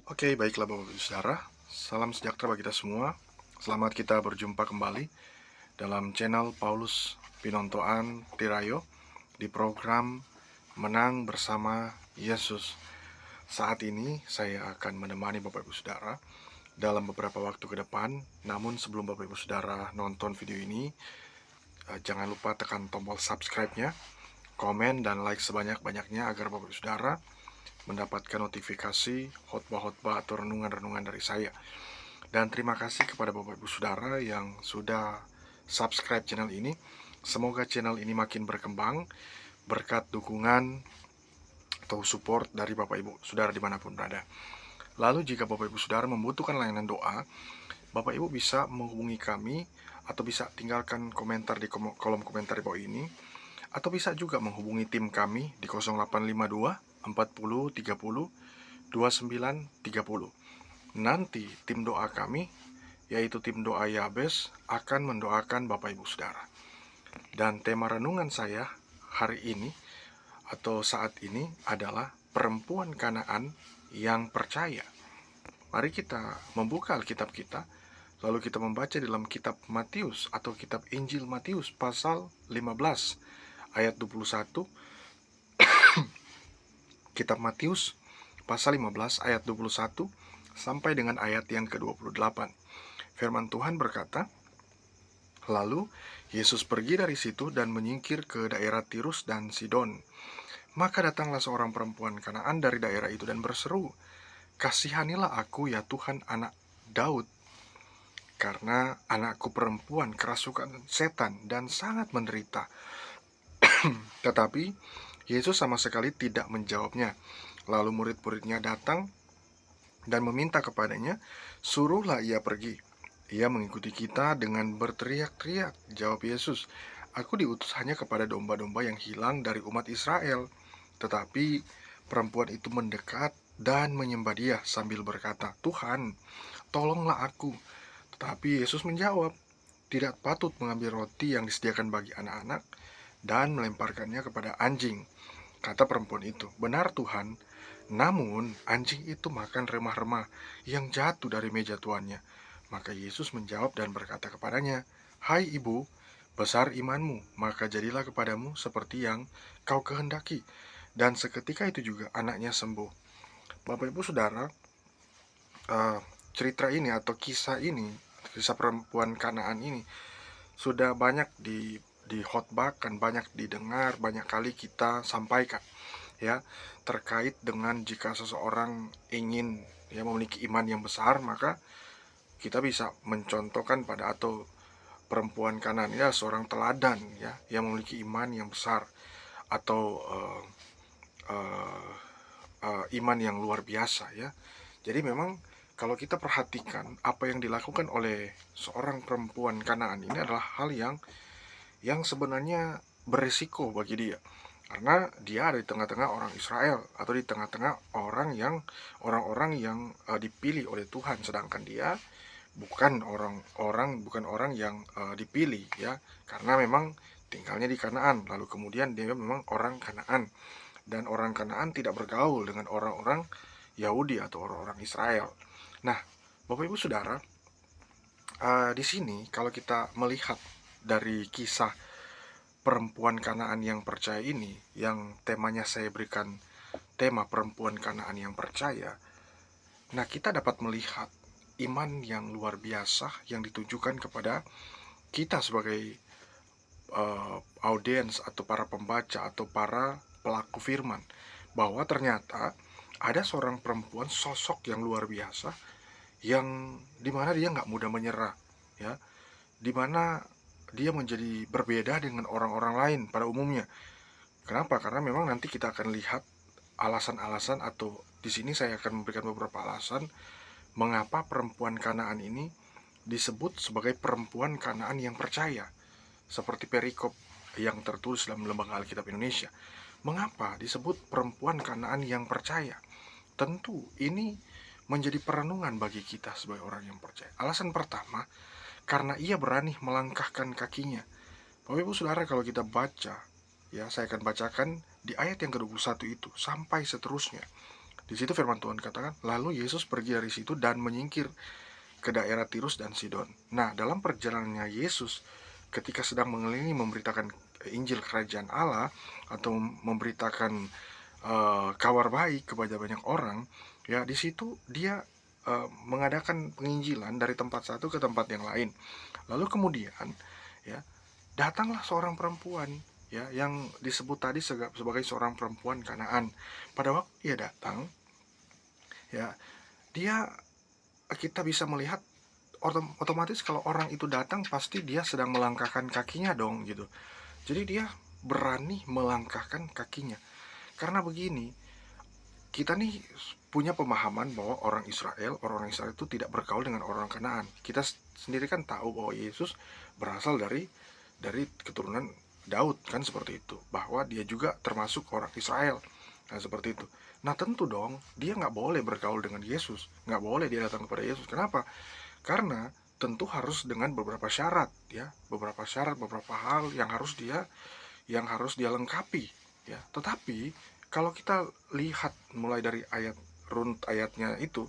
Oke, baiklah Bapak Ibu Saudara. Salam sejahtera bagi kita semua. Selamat kita berjumpa kembali dalam channel Paulus Pinontoan Tirayo di program Menang Bersama Yesus. Saat ini saya akan menemani Bapak Ibu Saudara dalam beberapa waktu ke depan. Namun sebelum Bapak Ibu Saudara nonton video ini, jangan lupa tekan tombol subscribe-nya, komen dan like sebanyak-banyaknya agar Bapak Ibu Saudara mendapatkan notifikasi khotbah-khotbah atau renungan-renungan dari saya. Dan terima kasih kepada Bapak Ibu Saudara yang sudah subscribe channel ini. Semoga channel ini makin berkembang berkat dukungan atau support dari Bapak Ibu Saudara dimanapun berada. Lalu jika Bapak Ibu Saudara membutuhkan layanan doa, Bapak Ibu bisa menghubungi kami atau bisa tinggalkan komentar di kolom komentar di bawah ini, atau bisa juga menghubungi tim kami di 0852 40 30 2930. Nanti tim doa kami, yaitu tim doa Yabes, akan mendoakan Bapak Ibu Saudara. Dan tema renungan saya hari ini atau saat ini adalah perempuan Kanaan yang percaya. Mari kita membuka Alkitab kita, lalu kita membaca dalam kitab Matius atau kitab Injil Matius pasal 15 ayat 21. Kitab Matius pasal 15 ayat 21 sampai dengan ayat yang ke-28. Firman Tuhan berkata, "Lalu Yesus pergi dari situ dan menyingkir ke daerah Tirus dan Sidon. Maka datanglah seorang perempuan Kanaan dari daerah itu dan berseru, 'Kasihanilah aku ya Tuhan, anak Daud, karena anakku perempuan kerasukan setan dan sangat menderita.' Tetapi Yesus sama sekali tidak menjawabnya. Lalu murid-muridnya datang dan meminta kepadanya, 'Suruhlah ia pergi.' Ia mengikuti kita dengan berteriak-teriak. Jawab Yesus, 'Aku diutus hanya kepada domba-domba yang hilang dari umat Israel.' Tetapi perempuan itu mendekat dan menyembah Dia sambil berkata, 'Tuhan, tolonglah aku.' Tetapi Yesus menjawab, 'Tidak patut mengambil roti yang disediakan bagi anak-anak dan melemparkannya kepada anjing.' Kata perempuan itu, 'Benar Tuhan, namun anjing itu makan remah-remah yang jatuh dari meja tuannya.' Maka Yesus menjawab dan berkata kepadanya, 'Hai ibu, besar imanmu, maka jadilah kepadamu seperti yang kau kehendaki.' Dan seketika itu juga anaknya sembuh." Bapak Ibu Saudara, cerita ini atau kisah perempuan Kanaan ini sudah banyak dikhotbahkan, banyak didengar, banyak kali kita sampaikan, ya, terkait dengan jika seseorang ingin memiliki iman yang besar, maka kita bisa mencontohkan pada atau perempuan Kanaan ini seorang teladan, ya, yang memiliki iman yang besar atau iman yang luar biasa, ya. Jadi memang kalau kita perhatikan apa yang dilakukan oleh seorang perempuan Kanaan ini adalah hal yang sebenarnya beresiko bagi dia, karena dia ada di tengah-tengah orang Israel atau di tengah-tengah orang-orang yang dipilih oleh Tuhan, sedangkan dia bukan orang yang dipilih, ya, karena memang tinggalnya di Kanaan, lalu kemudian dia memang orang Kanaan, dan orang Kanaan tidak bergaul dengan orang-orang Yahudi atau orang-orang Israel. Nah, Bapak Ibu Saudara, di sini kalau kita melihat dari kisah perempuan Kanaan yang percaya ini, yang temanya saya berikan tema perempuan Kanaan yang percaya. Nah, kita dapat melihat iman yang luar biasa yang ditujukan kepada kita sebagai audiens atau para pembaca atau para pelaku firman, bahwa ternyata ada seorang perempuan, sosok yang luar biasa, yang dimana dia nggak mudah menyerah, ya, dimana dia menjadi berbeda dengan orang-orang lain pada umumnya. Kenapa? Karena memang nanti kita akan lihat alasan-alasan, atau di sini saya akan memberikan beberapa alasan mengapa perempuan Kanaan ini disebut sebagai perempuan Kanaan yang percaya, seperti perikop yang tertulis dalam Lembaga Alkitab Indonesia. Mengapa disebut perempuan Kanaan yang percaya? Tentu ini menjadi perenungan bagi kita sebagai orang yang percaya. Alasan pertama, karena ia berani melangkahkan kakinya. Bapak Ibu Saudara, kalau kita baca, ya, saya akan bacakan di ayat yang ke-21 itu sampai seterusnya. Di situ firman Tuhan katakan, lalu Yesus pergi dari situ dan menyingkir ke daerah Tirus dan Sidon. Nah, dalam perjalanannya Yesus ketika sedang mengelilingi memberitakan Injil Kerajaan Allah atau memberitakan kabar baik kepada banyak orang, ya di situ dia mengadakan penginjilan dari tempat satu ke tempat yang lain. Lalu kemudian ya datanglah seorang perempuan ya yang disebut tadi sebagai seorang perempuan Kanaan. Pada waktu dia datang ya dia kita bisa melihat otomatis kalau orang itu datang pasti dia sedang melangkahkan kakinya dong gitu. Jadi dia berani melangkahkan kakinya. Karena begini, kita nih punya pemahaman bahwa orang-orang Israel itu tidak bergaul dengan orang Kanaan. Kita sendiri kan tahu bahwa Yesus berasal dari keturunan Daud kan seperti itu. Bahwa dia juga termasuk orang Israel. Nah seperti itu. Nah tentu dong dia nggak boleh bergaul dengan Yesus. Nggak boleh dia datang kepada Yesus. Kenapa? Karena tentu harus dengan beberapa syarat ya. Beberapa syarat, beberapa hal yang harus dia lengkapi ya. Tetapi kalau kita lihat mulai dari runut ayatnya itu,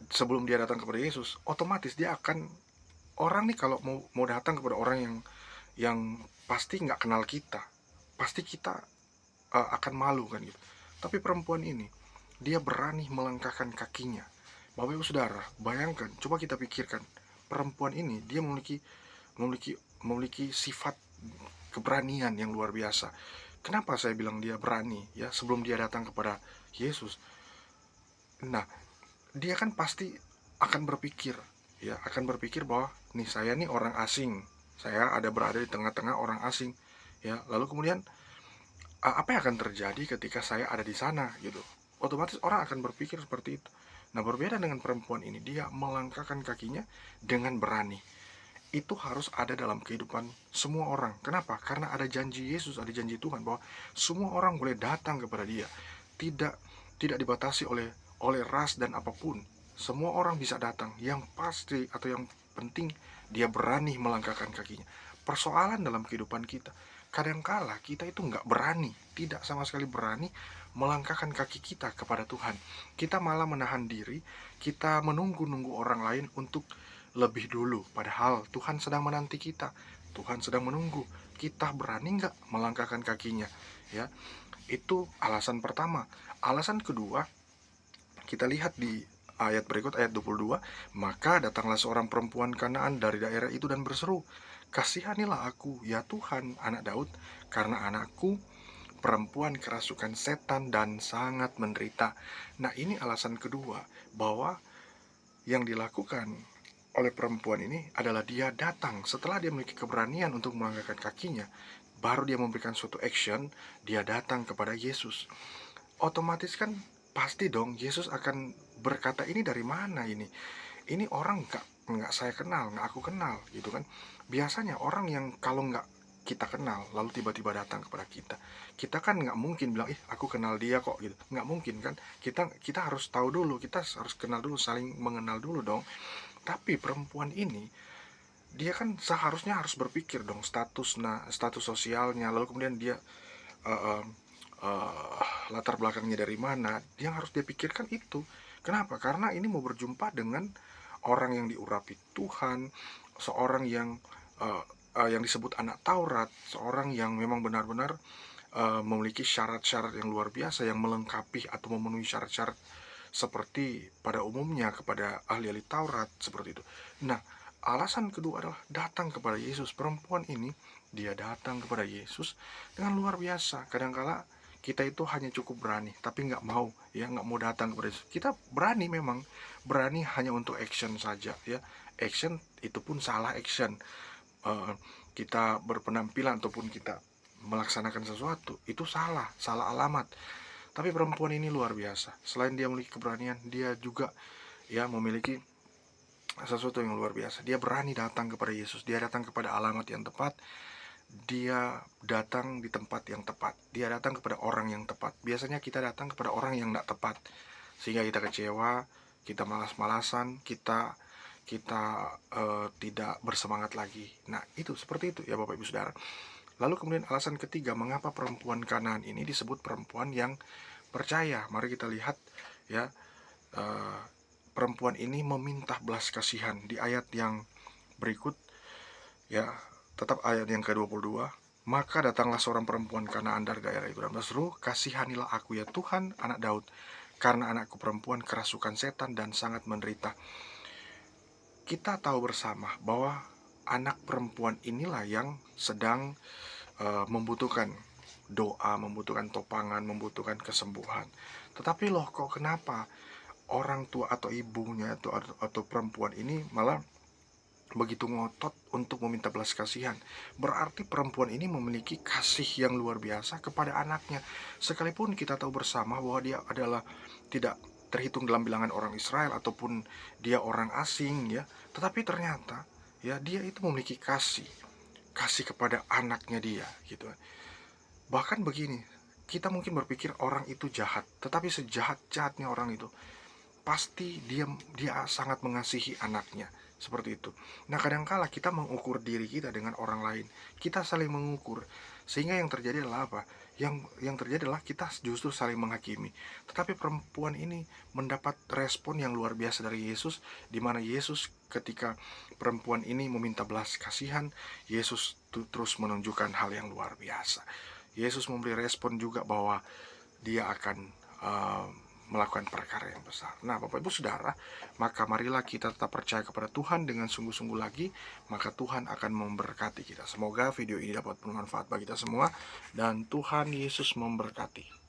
sebelum dia datang kepada Yesus, otomatis dia akan orang nih kalau mau datang kepada orang yang pasti nggak kenal kita, pasti kita akan malu kan gitu. Tapi perempuan ini dia berani melangkahkan kakinya. Bapak Ibu Saudara, bayangkan, coba kita pikirkan, perempuan ini dia memiliki memiliki sifat keberanian yang luar biasa. Kenapa saya bilang dia berani ya sebelum dia datang kepada Yesus? Nah, dia kan pasti akan berpikir bahwa nih saya nih orang asing. Saya ada berada di tengah-tengah orang asing ya. Lalu kemudian apa yang akan terjadi ketika saya ada di sana gitu. Otomatis orang akan berpikir seperti itu. Nah, berbeda dengan perempuan ini, dia melangkahkan kakinya dengan berani. Itu harus ada dalam kehidupan semua orang. Kenapa? Karena ada janji Yesus, ada janji Tuhan bahwa semua orang boleh datang kepada Dia. Tidak tidak dibatasi oleh ras dan apapun. Semua orang bisa datang. Yang pasti atau yang penting dia berani melangkahkan kakinya. Persoalan dalam kehidupan kita, kadangkala kita itu nggak berani, tidak sama sekali berani melangkahkan kaki kita kepada Tuhan. Kita malah menahan diri, kita menunggu-nunggu orang lain untuk lebih dulu. Padahal Tuhan sedang menanti kita, Tuhan sedang menunggu. Kita berani nggak melangkahkan kakinya? Ya, itu alasan pertama. Alasan kedua, kita lihat di ayat berikut, ayat 22. Maka datanglah seorang perempuan Kanaan dari daerah itu dan berseru, kasihanilah aku, ya Tuhan, anak Daud, karena anakku perempuan kerasukan setan dan sangat menderita. Nah, ini alasan kedua bahwa yang dilakukan oleh perempuan ini adalah dia datang setelah dia memiliki keberanian untuk melangkahkan kakinya, baru dia memberikan suatu action, dia datang kepada Yesus. Otomatis kan pasti dong Yesus akan berkata, ini dari mana ini? Ini orang nggak saya kenal, nggak aku kenal gitu kan. Biasanya orang yang kalau nggak kita kenal lalu tiba-tiba datang kepada kita, kita kan nggak mungkin bilang, aku kenal dia kok gitu. Nggak mungkin kan. Kita harus tahu dulu, kita harus kenal dulu, saling mengenal dulu dong. Tapi perempuan ini dia kan seharusnya harus berpikir dong status sosialnya, lalu kemudian dia uh, latar belakangnya dari mana, yang harus dia pikirkan itu. Kenapa? Karena ini mau berjumpa dengan orang yang diurapi Tuhan, seorang yang disebut anak Taurat, seorang yang memang benar-benar memiliki syarat-syarat yang luar biasa, yang melengkapi atau memenuhi syarat-syarat seperti pada umumnya kepada ahli-ahli Taurat seperti itu. Nah, alasan kedua adalah datang kepada Yesus. Perempuan ini dia datang kepada Yesus dengan luar biasa. Kadangkala kita itu hanya cukup berani, tapi nggak mau datang kepada Yesus. Kita berani, memang berani hanya untuk action saja ya. Action itu pun salah action. Kita berpenampilan ataupun kita melaksanakan sesuatu itu salah alamat. Tapi perempuan ini luar biasa. Selain dia memiliki keberanian, dia juga ya memiliki sesuatu yang luar biasa. Dia berani datang kepada Yesus. Dia datang kepada alamat yang tepat. Dia datang di tempat yang tepat. Dia datang kepada orang yang tepat. Biasanya kita datang kepada orang yang tidak tepat, sehingga kita kecewa, kita malas-malasan, kita tidak bersemangat lagi. Nah, itu seperti itu ya Bapak Ibu Saudara. Lalu kemudian alasan ketiga, mengapa perempuan Kanaan ini disebut perempuan yang percaya. Mari kita lihat ya, eh, perempuan ini meminta belas kasihan di ayat yang berikut ya, tetap ayat yang ke-22. Maka datanglah seorang perempuan Kanaan dari daerah itu dan berseru, kasihanilah aku ya Tuhan, anak Daud, karena anakku perempuan kerasukan setan dan sangat menderita. Kita tahu bersama bahwa anak perempuan inilah yang sedang membutuhkan doa, membutuhkan topangan, membutuhkan kesembuhan. Tetapi loh, kok kenapa orang tua atau ibunya atau perempuan ini malah begitu ngotot untuk meminta belas kasihan? Berarti perempuan ini memiliki kasih yang luar biasa kepada anaknya. Sekalipun kita tahu bersama bahwa dia adalah tidak terhitung dalam bilangan orang Israel ataupun dia orang asing ya, tetapi ternyata ya dia itu memiliki kasih kepada anaknya dia gitu. Bahkan begini, kita mungkin berpikir orang itu jahat, tetapi sejahat-jahatnya orang itu pasti dia sangat mengasihi anaknya, seperti itu. Nah, kadangkala kita mengukur diri kita dengan orang lain, kita saling mengukur, sehingga yang terjadi adalah apa? Yang terjadi adalah kita justru saling menghakimi. Tetapi perempuan ini mendapat respon yang luar biasa dari Yesus, di mana Yesus ketika perempuan ini meminta belas kasihan, Yesus terus menunjukkan hal yang luar biasa. Yesus memberi respon juga bahwa dia akan uh, melakukan perkara yang besar. Nah, Bapak Ibu Saudara, maka marilah kita tetap percaya kepada Tuhan dengan sungguh-sungguh lagi, maka Tuhan akan memberkati kita. Semoga video ini dapat bermanfaat bagi kita semua, dan Tuhan Yesus memberkati.